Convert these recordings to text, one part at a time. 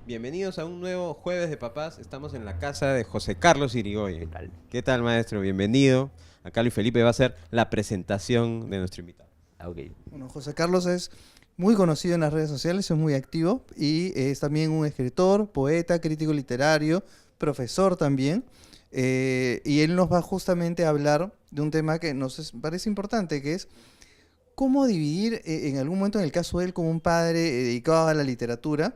Bienvenidos a un nuevo Jueves de Papás. Estamos en la casa de José Carlos Irigoyen. ¿Qué tal? ¿Qué tal, maestro? Bienvenido. Acá Luis Felipe va a hacer la presentación de nuestro invitado. Ok. Bueno, José Carlos es muy conocido en las redes sociales, es muy activo y es también un escritor, poeta, crítico literario, profesor también. Y él nos va justamente a hablar de un tema que parece importante, que es cómo dividir, en algún momento en el caso de él como un padre dedicado a la literatura,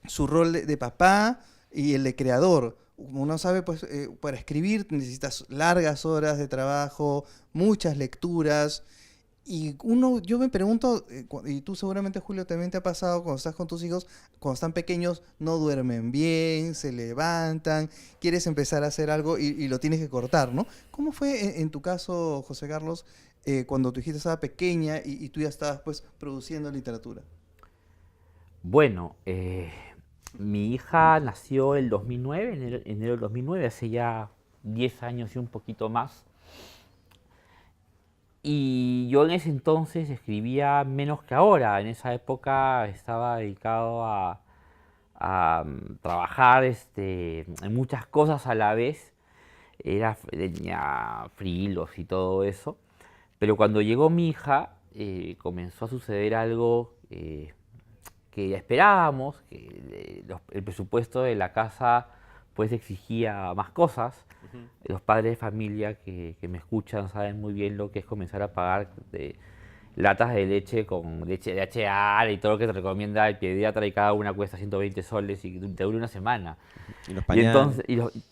su rol de papá y el de creador. Como uno sabe, pues para escribir necesitas largas horas de trabajo, muchas lecturas. Y yo me pregunto, y tú seguramente, Julio, también te ha pasado cuando estás con tus hijos, cuando están pequeños, no duermen bien, se levantan, quieres empezar a hacer algo y lo tienes que cortar, ¿no? ¿Cómo fue en tu caso, José Carlos, cuando tu hijita estaba pequeña y tú ya estabas pues produciendo literatura? Bueno, mi hija nació el 2009, enero del 2009, hace ya 10 años y un poquito más. Y yo en ese entonces escribía menos que ahora. En esa época estaba dedicado a trabajar en muchas cosas a la vez. Tenía frilos y todo eso. Pero cuando llegó mi hija, comenzó a suceder algo que esperábamos, que el presupuesto de la casa pues exigía más cosas. Los padres de familia que me escuchan saben muy bien lo que es comenzar a pagar latas de leche con leche de HA y todo lo que te recomienda el pediatra, y cada una cuesta 120 soles y te dura una semana. Y los Y pañales. entonces,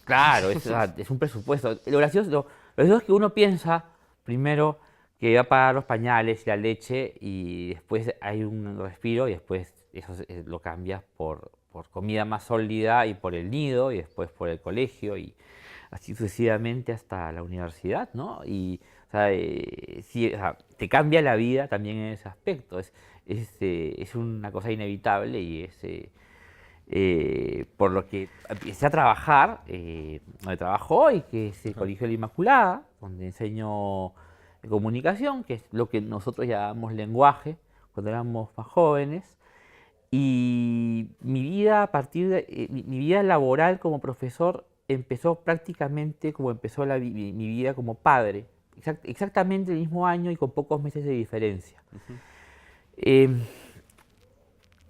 claro, es un presupuesto. Lo gracioso es que uno piensa primero que va a pagar los pañales y la leche y después hay un respiro y después eso lo cambias por comida más sólida y por el nido y después por el colegio y así sucesivamente hasta la universidad, ¿no? Y o sea, sí, o sea, te cambia la vida también en ese aspecto. Es una cosa inevitable y por lo que empecé a trabajar, donde trabajo hoy, que es el Colegio de la Inmaculada, donde enseño comunicación, que es lo que nosotros llamamos lenguaje, cuando éramos más jóvenes. Y mi vida mi vida laboral como profesor empezó prácticamente como empezó mi vida como padre, exactamente el mismo año y con pocos meses de diferencia. Eh,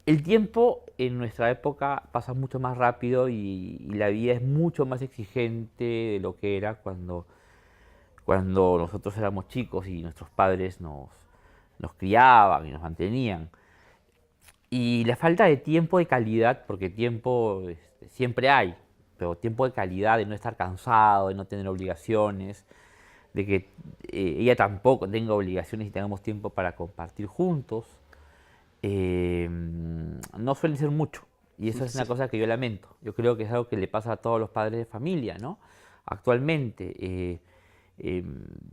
el tiempo en nuestra época pasa mucho más rápido y la vida es mucho más exigente de lo que era cuando nosotros éramos chicos y nuestros padres nos criaban y nos mantenían. Y la falta de tiempo de calidad, porque tiempo siempre hay, pero tiempo de calidad, de no estar cansado, de no tener obligaciones, de que ella tampoco tenga obligaciones y tengamos tiempo para compartir juntos, no suele ser mucho. Y eso es una cosa que yo lamento. Yo creo que es algo que le pasa a todos los padres de familia, ¿no? Actualmente.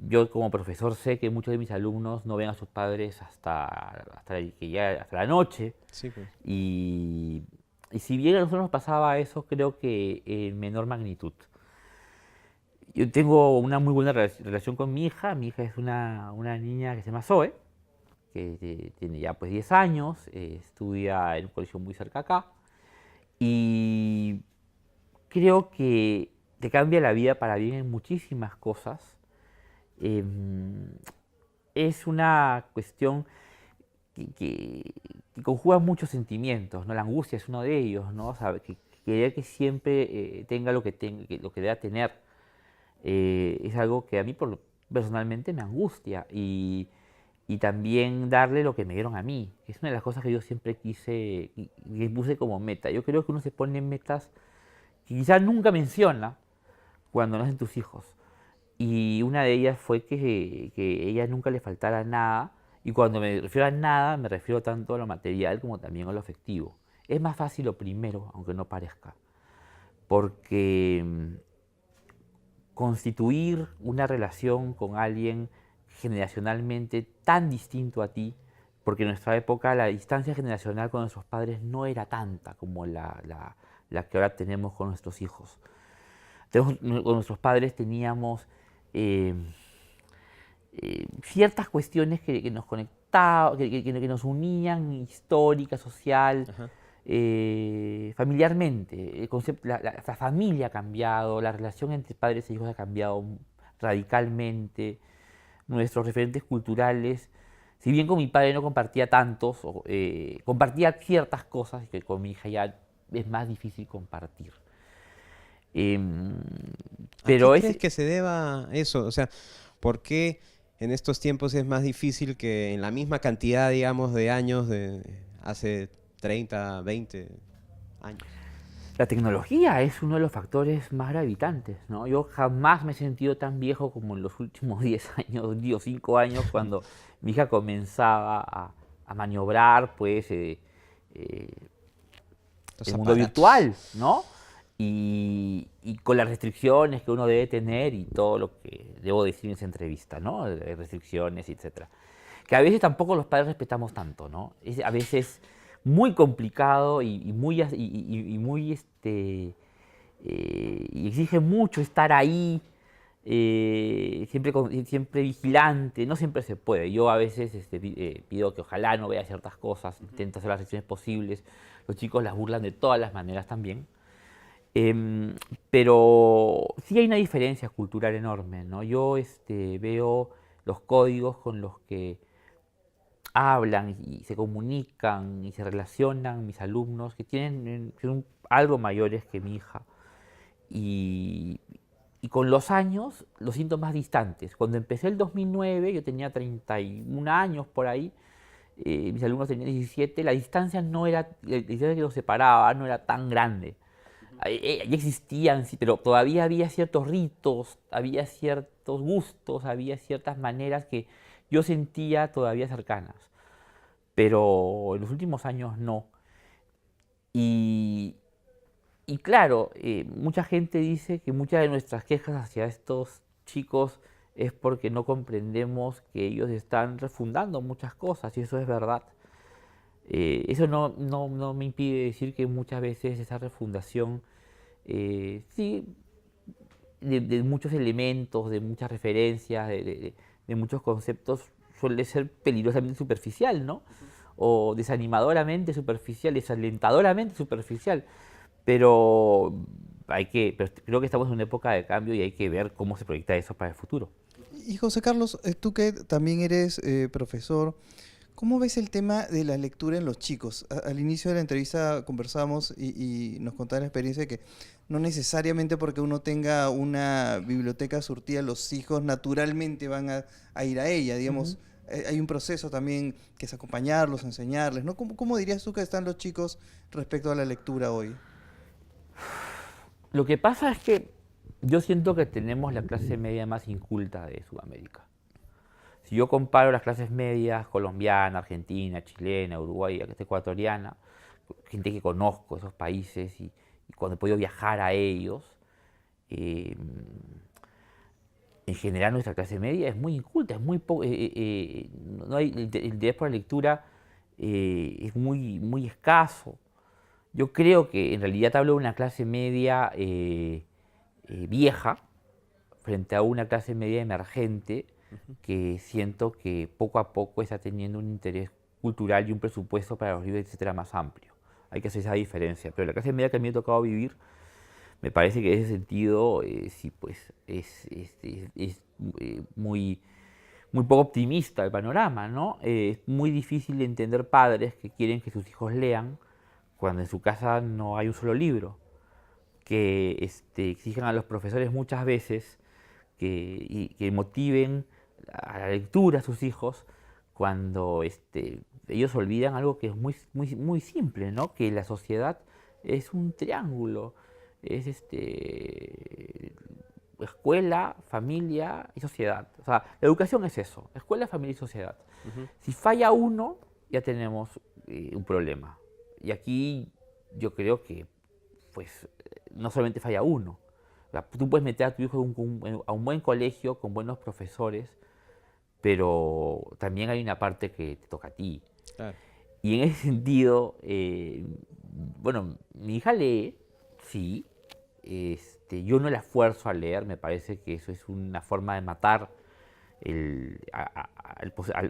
Yo como profesor sé que muchos de mis alumnos no ven a sus padres hasta la noche. Sí, pues. Y si bien a nosotros nos pasaba eso, creo que en menor magnitud. Yo tengo una muy buena relación con mi hija. Mi hija es una niña que se llama Zoe, que tiene ya pues 10 años, estudia en un colegio muy cerca acá. Y creo que te cambia la vida para bien en muchísimas cosas. Es una cuestión que conjuga muchos sentimientos, ¿no? La angustia es uno de ellos, ¿no? O sea, querer que siempre tenga lo lo que deba tener es algo que a mí personalmente me angustia y también darle lo que me dieron a mí, que es una de las cosas que yo siempre quise y puse como meta. Yo creo que uno se pone metas que quizás nunca menciona cuando nacen tus hijos. Y una de ellas fue que a ella nunca le faltara nada. Y cuando me refiero a nada, me refiero tanto a lo material como también a lo afectivo. Es más fácil lo primero, aunque no parezca. Porque constituir una relación con alguien generacionalmente tan distinto a ti, porque en nuestra época la distancia generacional con nuestros padres no era tanta como la la que ahora tenemos con nuestros hijos. Con nuestros padres teníamos ciertas cuestiones que nos conectaban, que nos unían, histórica, social, Ajá. familiarmente. El concepto, la familia ha cambiado, la relación entre padres e hijos ha cambiado radicalmente. Nuestros referentes culturales, si bien con mi padre no compartía tantos, compartía ciertas cosas que con mi hija ya es más difícil compartir. Em, ¿A qué pero crees es, que se deba eso? O sea, ¿por qué en estos tiempos es más difícil que en la misma cantidad, digamos, de años de hace 30, 20 años? La tecnología es uno de los factores más gravitantes, ¿no? Yo jamás me he sentido tan viejo como en los últimos 10 años, 10 o 5 años, cuando mi hija comenzaba a maniobrar, pues, Los el mundo aparatos. virtual, ¿no? Y con las restricciones que uno debe tener y todo lo que debo decir en esa entrevista, ¿no? Restricciones, etcétera. Que a veces tampoco los padres respetamos tanto, ¿no? Es a veces muy complicado y muy, y exige mucho estar ahí, siempre, siempre vigilante, no siempre se puede. Yo a veces pido que ojalá no vea ciertas cosas, intento hacer las restricciones posibles, los chicos las burlan de todas las maneras también. Pero sí hay una diferencia cultural enorme, ¿no? Yo veo los códigos con los que hablan y se comunican y se relacionan mis alumnos, que son algo mayores que mi hija. Y, y con los años los siento más distantes. Cuando empecé el 2009, yo tenía 31 años por ahí, mis alumnos tenían 17, la distancia no era, la distancia que los separaba no era tan grande. Ya existían, sí, pero todavía había ciertos ritos, había ciertos gustos, había ciertas maneras que yo sentía todavía cercanas, pero en los últimos años no. Y, y claro, mucha gente dice que muchas de nuestras quejas hacia estos chicos es porque no comprendemos que ellos están refundando muchas cosas, y eso es verdad. Eso no me impide decir que muchas veces esa refundación, sí, de muchos elementos, de muchas referencias, de muchos conceptos, suele ser peligrosamente superficial, ¿no? O desanimadoramente superficial, desalentadoramente superficial. Pero pero creo que estamos en una época de cambio y hay que ver cómo se proyecta eso para el futuro. Y José Carlos, tú que también eres profesor, ¿cómo ves el tema de la lectura en los chicos? Al inicio de la entrevista conversamos y nos contaban la experiencia de que no necesariamente porque uno tenga una biblioteca surtida, los hijos naturalmente van a ir a ella, digamos. Hay un proceso también que es acompañarlos, enseñarles, ¿no? ¿Cómo dirías tú que están los chicos respecto a la lectura hoy? Lo que pasa es que yo siento que tenemos la clase media más inculta de Sudamérica. Si yo comparo las clases medias colombiana, argentina, chilena, uruguaya, ecuatoriana, gente que conozco esos países y cuando he podido viajar a ellos, eh, en general nuestra clase media es muy inculta, es muy no hay, el interés por la lectura es muy escaso. Yo creo que en realidad te hablo de una clase media vieja frente a una clase media emergente que siento que poco a poco está teniendo un interés cultural y un presupuesto para los libros, etcétera, más amplio. Hay que hacer esa diferencia. Pero la clase media que a mí me ha tocado vivir, me parece que en ese sentido, sí, pues muy, muy poco optimista el panorama, ¿no? Es muy difícil de entender padres que quieren que sus hijos lean cuando en su casa no hay un solo libro, que exigen a los profesores muchas veces que motiven a la lectura a sus hijos cuando ellos olvidan algo que es muy simple, ¿no? Que la sociedad es un triángulo, es escuela, familia y sociedad. O sea, la educación es eso, escuela, familia y sociedad. Si falla uno, ya tenemos un problema. Y aquí yo creo que pues no solamente falla uno. O sea, tú puedes meter a tu hijo a un buen colegio con buenos profesores, pero también hay una parte que te toca a ti. Claro. Y en ese sentido, bueno, mi hija lee, Sí, yo no la esfuerzo a leer, me parece que eso es una forma de matar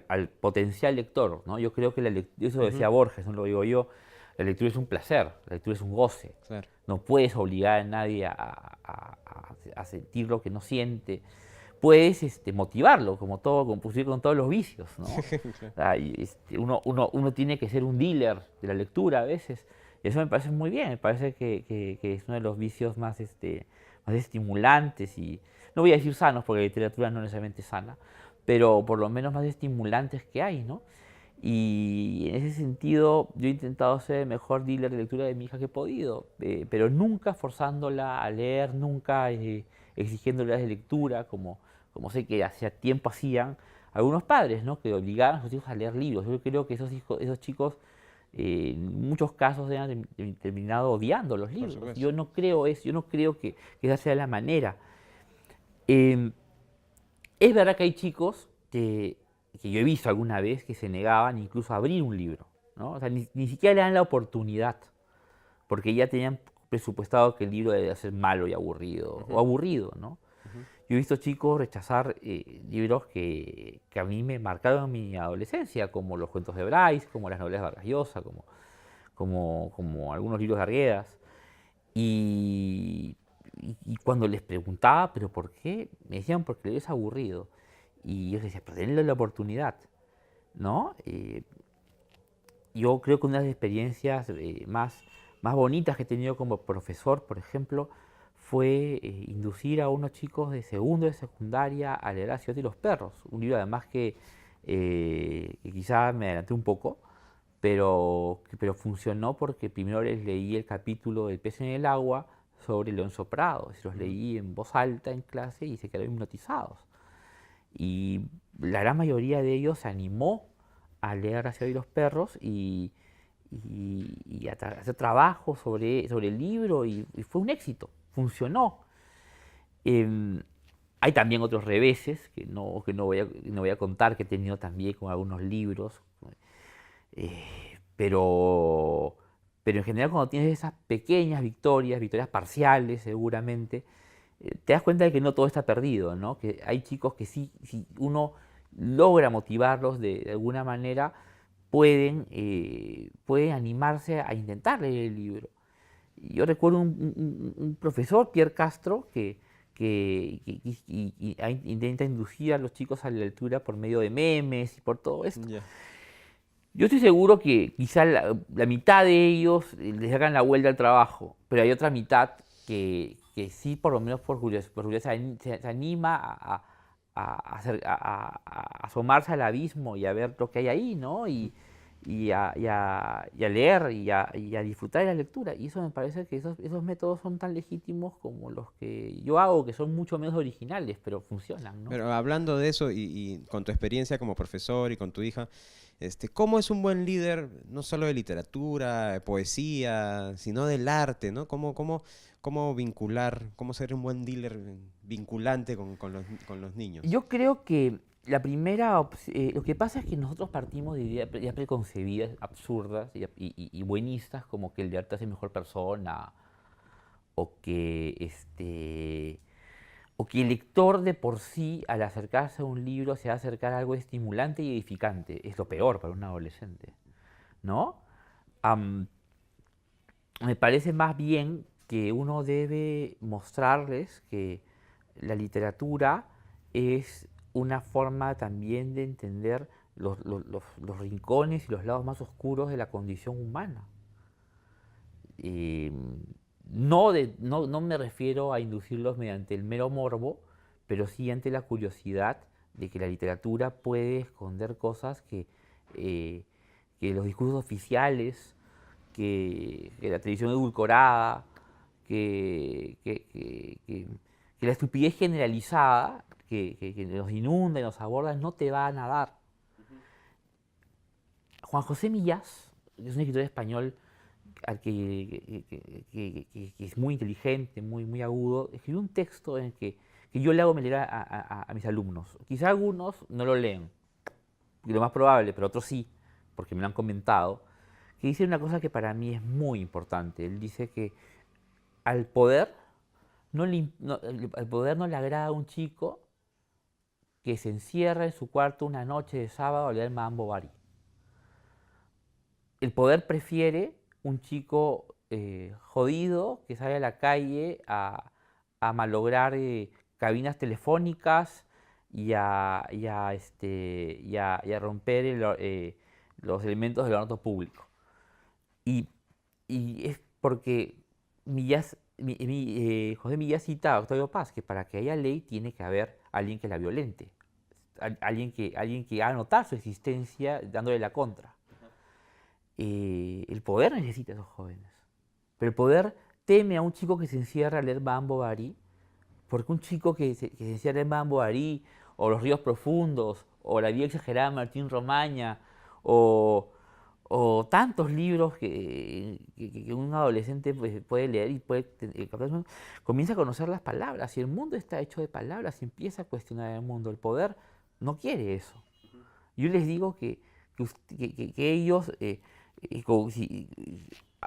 al potencial lector, ¿no? Yo creo que eso lo decía Ujú, Borges, no lo digo yo, la lectura es un placer, la lectura es un goce. claro. No puedes obligar a nadie a sentir lo que no siente. Puedes motivarlo, como todo, como posible con todos los vicios, ¿no? Uno tiene que ser un dealer de la lectura a veces. Y eso me parece muy bien, me parece que es uno de los vicios más estimulantes y, no voy a decir sanos, porque la literatura no necesariamente es sana, pero por lo menos más estimulantes que hay, ¿no? Y en ese sentido yo he intentado ser el mejor dealer de lectura de mi hija que he podido, pero nunca forzándola a leer, nunca exigiéndole de lectura, como sé que hacía tiempo hacían algunos padres, ¿no? Que obligaban a sus hijos a leer libros. Yo creo que esos chicos en muchos casos han terminado odiando los Por libros. supuesto. Yo no creo eso, yo no creo que esa sea la manera. Eh, es verdad que hay chicos que yo he visto alguna vez que se negaban incluso a abrir un libro, ¿no? O sea, ni siquiera le dan la oportunidad, porque ya tenían presupuestado que el libro debe ser malo y aburrido, o Ujú, aburrido, ¿no? ujú. Yo he visto chicos rechazar libros que a mí me marcaron mi adolescencia, como los cuentos de Bryce, como las novelas de Vargas Llosa, como algunos libros de Arguedas. Y cuando les preguntaba, ¿pero por qué? Me decían, porque es aburrido. Y yo les decía, pero denle la oportunidad, ¿no? Yo creo que una de las experiencias más bonitas que he tenido como profesor, por ejemplo, fue inducir a unos chicos de segundo de secundaria a leer La ciudad y los perros. Un libro además que quizá me adelanté un poco, pero funcionó porque primero les leí el capítulo del pez en el agua sobre Leoncio Prado. Se los Ujú. leí en voz alta en clase y se quedaron hipnotizados. Y la gran mayoría de ellos se animó a leer La ciudad y los perros y a hacer trabajo sobre el libro y fue un éxito, funcionó. Em, Hay también otros reveses que no voy a contar, que he tenido también con algunos libros, pero, pero en general cuando tienes esas pequeñas victorias, victorias parciales seguramente, te das cuenta de que no todo está perdido, ¿no? Que hay chicos que sí, si uno logra motivarlos de alguna manera, pueden animarse a intentar leer el libro. Yo recuerdo un profesor, Pierre Castro, que intenta inducir a los chicos a la lectura por medio de memes y por todo esto. Ya. Yo estoy seguro que quizá la mitad de ellos les hagan la vuelta al trabajo, pero hay otra mitad que sí, por lo menos por curiosidad se anima a asomarse al abismo y a ver lo que hay ahí, ¿no? Y a leer y a disfrutar de la lectura. Y eso me parece que esos métodos son tan legítimos como los que yo hago, que son mucho menos originales, pero funcionan, ¿no? Pero hablando de eso y con tu experiencia como profesor y con tu hija, ¿cómo es un buen líder, no solo de literatura, de poesía, sino del arte, ¿no? ¿Cómo vincular, cómo ser un buen dealer vinculante con los niños? Yo creo que lo que pasa es que nosotros partimos de ideas preconcebidas, absurdas y buenistas, como que el de arte hace mejor persona, o que, o que el lector de por sí, al acercarse a un libro, se va a acercar a algo estimulante y edificante. Es lo peor para un adolescente, ¿no? Am, Me parece más bien que uno debe mostrarles que la literatura es una forma también de entender los rincones y los lados más oscuros de la condición humana. Eh, no me refiero a inducirlos mediante el mero morbo, pero sí ante la curiosidad de que la literatura puede esconder cosas eh, que los discursos oficiales, que la televisión edulcorada, que la estupidez generalizada que nos inunda y nos aborda no te van a dar. Juan José Millás, que es un escritor español que es muy inteligente, muy agudo, escribió un texto en el que yo le hago leer a mis alumnos. Quizá algunos no lo leen, y lo más probable, pero otros sí, porque me lo han comentado, que dice una cosa que para mí es muy importante. Él dice que al poder al poder no le agrada a un chico que se encierra en su cuarto una noche de sábado a leer Madame Bovary. El poder prefiere un chico jodido que sale a la calle a malograr cabinas telefónicas y a romper los elementos del orden público. Y, y es porque José Millás cita a Octavio Paz, que para que haya ley tiene que haber alguien que la violente, alguien que haga notar su existencia dándole la contra. El poder necesita a esos jóvenes, pero el poder teme a un chico que se encierra a leer Madame Bovary, porque un chico que se encierra a leer Madame Bovary, o Los ríos profundos, o La vida exagerada de Martín Romaña, o tantos libros que un adolescente pues, puede leer y comienza a conocer las palabras, y el mundo está hecho de palabras y empieza a cuestionar el mundo. El poder no quiere eso. Yo les digo que ellos,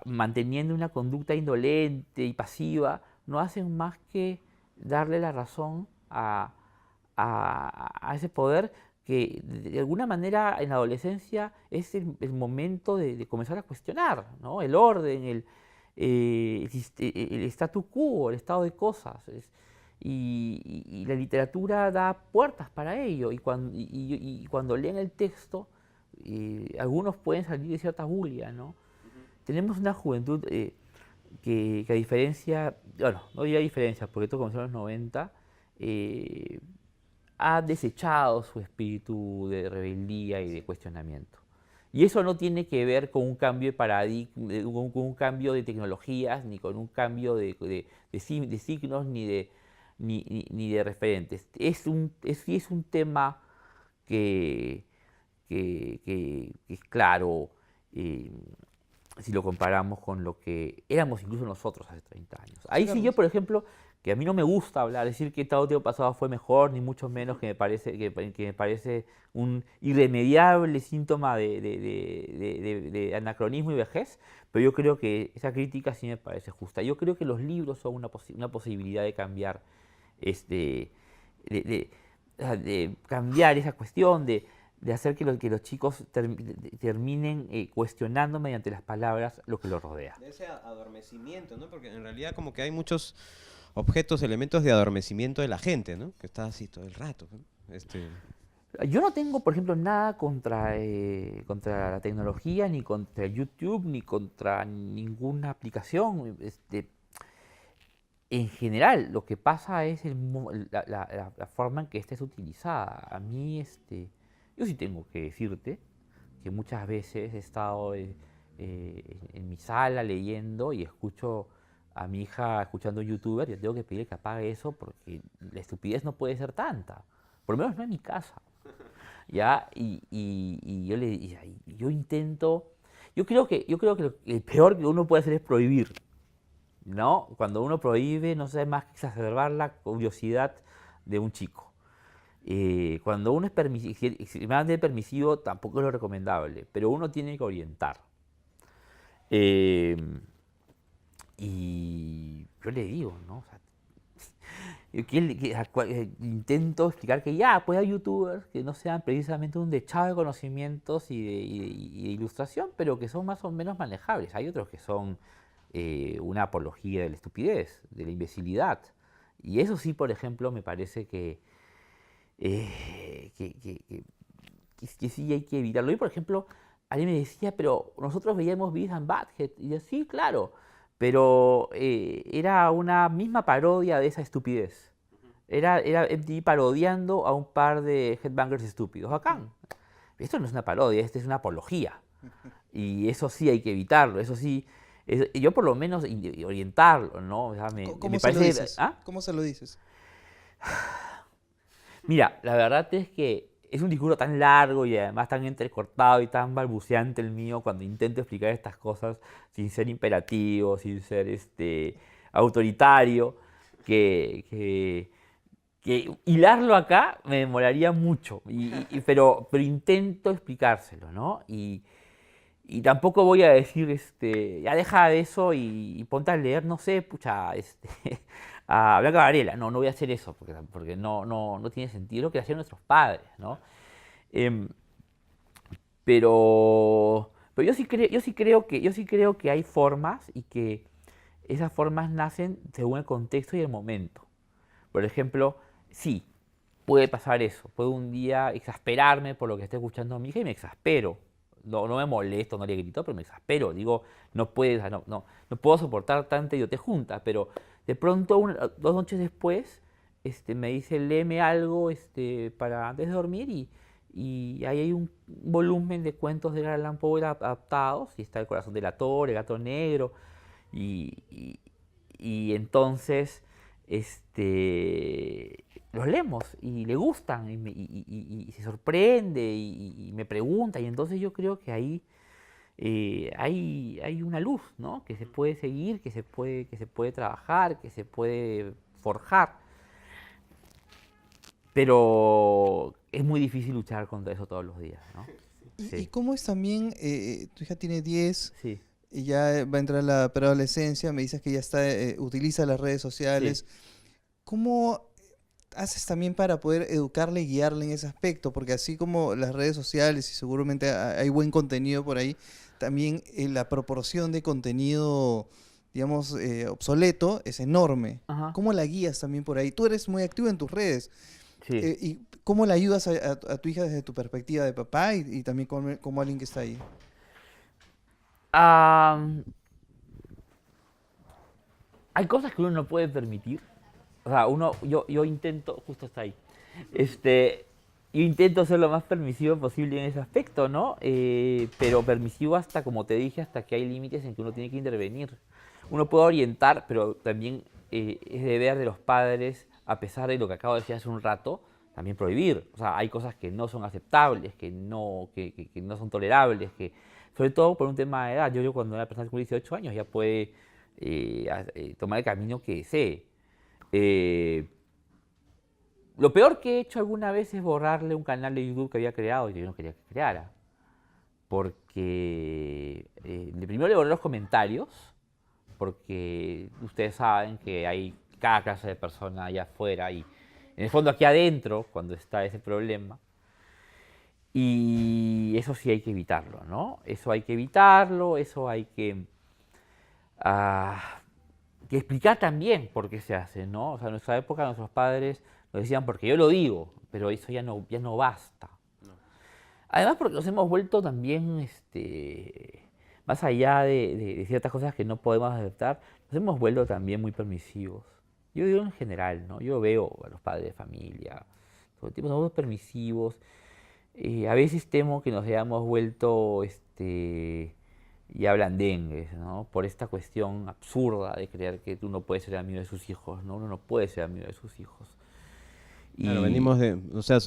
manteniendo una conducta indolente y pasiva, no hacen más que darle la razón a ese poder que de alguna manera en la adolescencia es el momento de comenzar a cuestionar, ¿no? El orden, el statu quo, el estado de cosas. Y la literatura da puertas para ello. Y cuando leen el texto, algunos pueden salir de cierta bulia, ¿no? Tenemos una juventud que a diferencia, bueno, no diría diferencia, porque esto comenzó en los 90, ha desechado su espíritu de rebeldía y de cuestionamiento. Y eso no tiene que ver con un cambio de paradigma, con un cambio de tecnologías, ni con un cambio de signos, ni de referentes. Es un tema que es claro, si lo comparamos con lo que éramos incluso nosotros hace 30 años. Ahí sí yo, por ejemplo, que a mí no me gusta hablar, decir que todo tiempo pasado fue mejor, ni mucho menos que me parece un irremediable síntoma de anacronismo y vejez, pero yo creo que esa crítica sí me parece justa. Yo creo que los libros son una posibilidad de cambiar, de cambiar esa cuestión, de hacer que los chicos terminen cuestionando mediante las palabras lo que los rodea. Ese adormecimiento, ¿no? Porque en realidad como que hay muchos objetos, elementos de adormecimiento de la gente, ¿no? Que está así todo el rato, ¿no? Yo no tengo, por ejemplo, nada contra la tecnología, ni contra YouTube, ni contra ninguna aplicación. En general, lo que pasa es la forma en que esta es utilizada. A mí, yo sí tengo que decirte que muchas veces he estado en mi sala leyendo y escucho a mi hija escuchando un youtuber y yo tengo que pedirle que apague eso porque la estupidez no puede ser tanta. Por lo menos no en mi casa. ¿Ya? Y yo intento... Yo creo que el peor que uno puede hacer es prohibir, ¿no? Cuando uno prohíbe, no sé más que exacerbar la curiosidad de un chico. Cuando uno es extremadamente permisivo, tampoco es lo recomendable, pero uno tiene que orientar. Y yo le digo, ¿no? O sea, intento explicar que pues hay youtubers que no sean precisamente un dechado de conocimientos y de ilustración, pero que son más o menos manejables. Hay otros que son una apología de la estupidez, de la imbecilidad. Y eso sí, por ejemplo, me parece que sí hay que evitarlo. Y, por ejemplo, alguien me decía, pero nosotros veíamos Beavis and Butthead. Y yo, sí, claro, pero era una misma parodia de esa estupidez. Era MTV parodiando a un par de headbangers estúpidos. Bacán. Esto no es una parodia, esto es una apología. Y eso sí hay que evitarlo, eso sí. Yo por lo menos orientarlo, ¿no? O sea, ¿Cómo se lo dices? ¿Ah? ¿Cómo se lo dices? Mira, la verdad es que es un discurso tan largo y además tan entrecortado y tan balbuceante el mío cuando intento explicar estas cosas sin ser imperativo, sin ser autoritario, que hilarlo acá me demoraría mucho, pero intento explicárselo, ¿no? Y Y tampoco voy a decir, ya deja de eso y ponte a leer, no sé, pucha, a Blanca Varela. No, no voy a hacer eso, porque no tiene sentido lo que hacían nuestros padres, ¿no? Em, pero yo sí creo que hay formas y que esas formas nacen según el contexto y el momento. Por ejemplo, sí, puede pasar eso. Puedo un día exasperarme por lo que esté escuchando mi hija y me exaspero. No me molesto, no le grito, pero me exaspero. Digo, no puedes, no puedo soportar tanta idiotez junta, pero de pronto, 2 noches después, me dice, léeme algo para antes de dormir y ahí hay un volumen de cuentos de Edgar Allan Poe adaptados y está El corazón del ator, El gato negro y, y entonces los leemos y le gustan y se sorprende y me pregunta y entonces yo creo que ahí hay una luz, ¿no? Que se puede seguir, que se puede trabajar, que se puede forjar, pero es muy difícil luchar contra eso todos los días, ¿no? ¿Y Sí, cómo es también, tu hija tiene 10 sí, y ya va a entrar a la preadolescencia, me dices que ya está, utiliza las redes sí. sociales? ¿Cómo haces también para poder educarle y guiarle en ese aspecto? Porque así como las redes sociales y seguramente hay buen contenido por ahí, también la proporción de contenido, digamos, obsoleto es enorme. Ajá, ¿Cómo la guías también por ahí? Tú eres muy activo en tus redes. sí. ¿Y cómo la ayudas a tu hija desde tu perspectiva de papá y también como alguien que está ahí? Ah, hay cosas que uno no puede permitir. O sea, yo intento, justo está ahí. Este, yo intento ser lo más permisivo posible en ese aspecto, ¿no? Pero permisivo hasta, como te dije, hasta que hay límites en que uno tiene que intervenir. Uno puede orientar, pero también es deber de los padres, a pesar de lo que acabo de decir hace un rato, también prohibir. O sea, hay cosas que no son aceptables, que no son tolerables, sobre todo por un tema de edad. Yo cuando una persona con 18 años ya puede tomar el camino que desee. Eh, lo peor que he hecho alguna vez es borrarle un canal de YouTube que había creado y que yo no quería que creara. Porque primero le borré los comentarios, porque ustedes saben que hay cada clase de persona allá afuera y en el fondo aquí adentro, cuando está ese problema. Y eso sí hay que evitarlo, ¿no? Eso hay que evitarlo, eso hay ah, que explicar también por qué se hace, ¿no? O sea, en nuestra época nuestros padres nos decían porque yo lo digo, pero eso ya no basta. Además porque nos hemos vuelto también, más allá de ciertas cosas que no podemos aceptar, nos hemos vuelto también muy permisivos. Yo digo en general, ¿no? Yo veo a los padres de familia, todo el tiempo somos permisivos. A veces temo que nos hayamos vuelto, ya blandengues, ¿no? Por esta cuestión absurda de creer que tú no puedes ser amigo de sus hijos, ¿no? Uno no puede ser amigo de sus hijos. Claro, Y venimos de, o sea,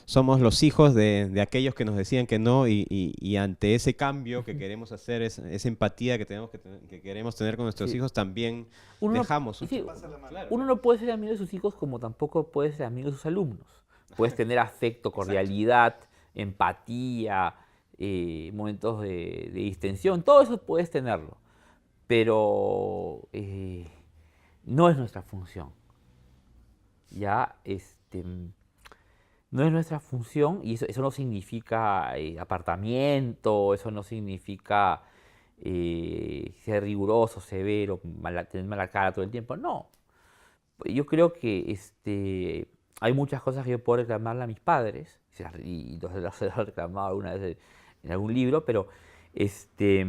somos los hijos de aquellos que nos decían que no y ante ese cambio que queremos hacer, esa empatía que tenemos que queremos tener con nuestros sí, hijos, también uno no, dejamos. sí, Claro, uno no puede ser amigo de sus hijos como tampoco puede ser amigo de sus alumnos. Puedes tener afecto, exacto. cordialidad, empatía, momentos de distensión, todo eso puedes tenerlo, pero no es nuestra función. Ya, no es nuestra función y eso no significa apartamiento, eso no significa ser riguroso, severo, tener mala cara todo el tiempo. No, yo creo que hay muchas cosas que yo puedo reclamarle a mis padres, y los he reclamado alguna vez en algún libro, este,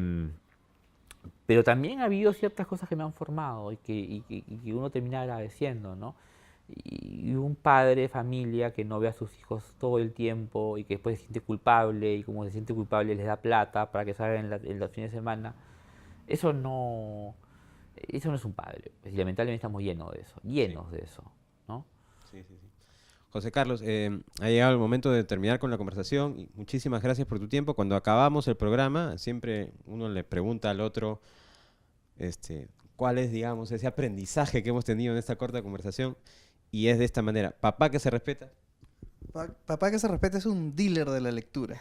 pero también ha habido ciertas cosas que me han formado y que uno termina agradeciendo, ¿no? Y un padre de familia que no ve a sus hijos todo el tiempo y que después se siente culpable y como se siente culpable les da plata para que salgan en los fines de semana, eso no, eso no es un padre. Y lamentablemente estamos Sí, llenos de eso, ¿no? sí, sí, sí. José Carlos, ha llegado el momento de terminar con la conversación y muchísimas gracias por tu tiempo. Cuando acabamos el programa, siempre uno le pregunta al otro, cuál es, digamos, ese aprendizaje que hemos tenido en esta corta conversación y es de esta manera. Papá que se respeta. Papá que se respeta es un dealer de la lectura,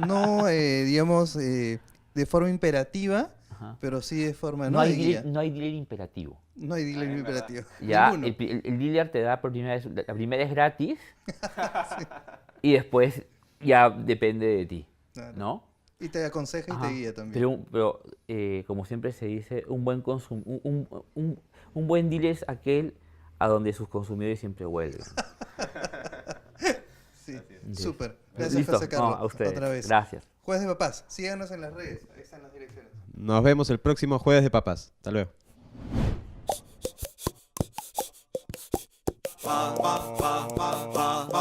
¿no? No, digamos, de forma imperativa, Ajá. pero sí de forma No de hay guía. no hay dealer imperativo. No hay dealer imperativo. Ya, Ninguno. el dealer te da por primera vez, la primera es gratis y después ya depende de ti, Claro. ¿no? Y te aconseja y Ajá. te guía también. Pero como siempre se dice, un buen dealer es aquel a donde sus consumidores siempre vuelven. Sí, Yes. súper. Gracias, Listo, José Carlos. no, a ustedes. Otra vez. Gracias. Jueves de Papás. Síganos en las redes. Ahí están las direcciones. Nos vemos el próximo jueves de papas. Hasta luego. Pa, pa, pa, pa, pa, pa.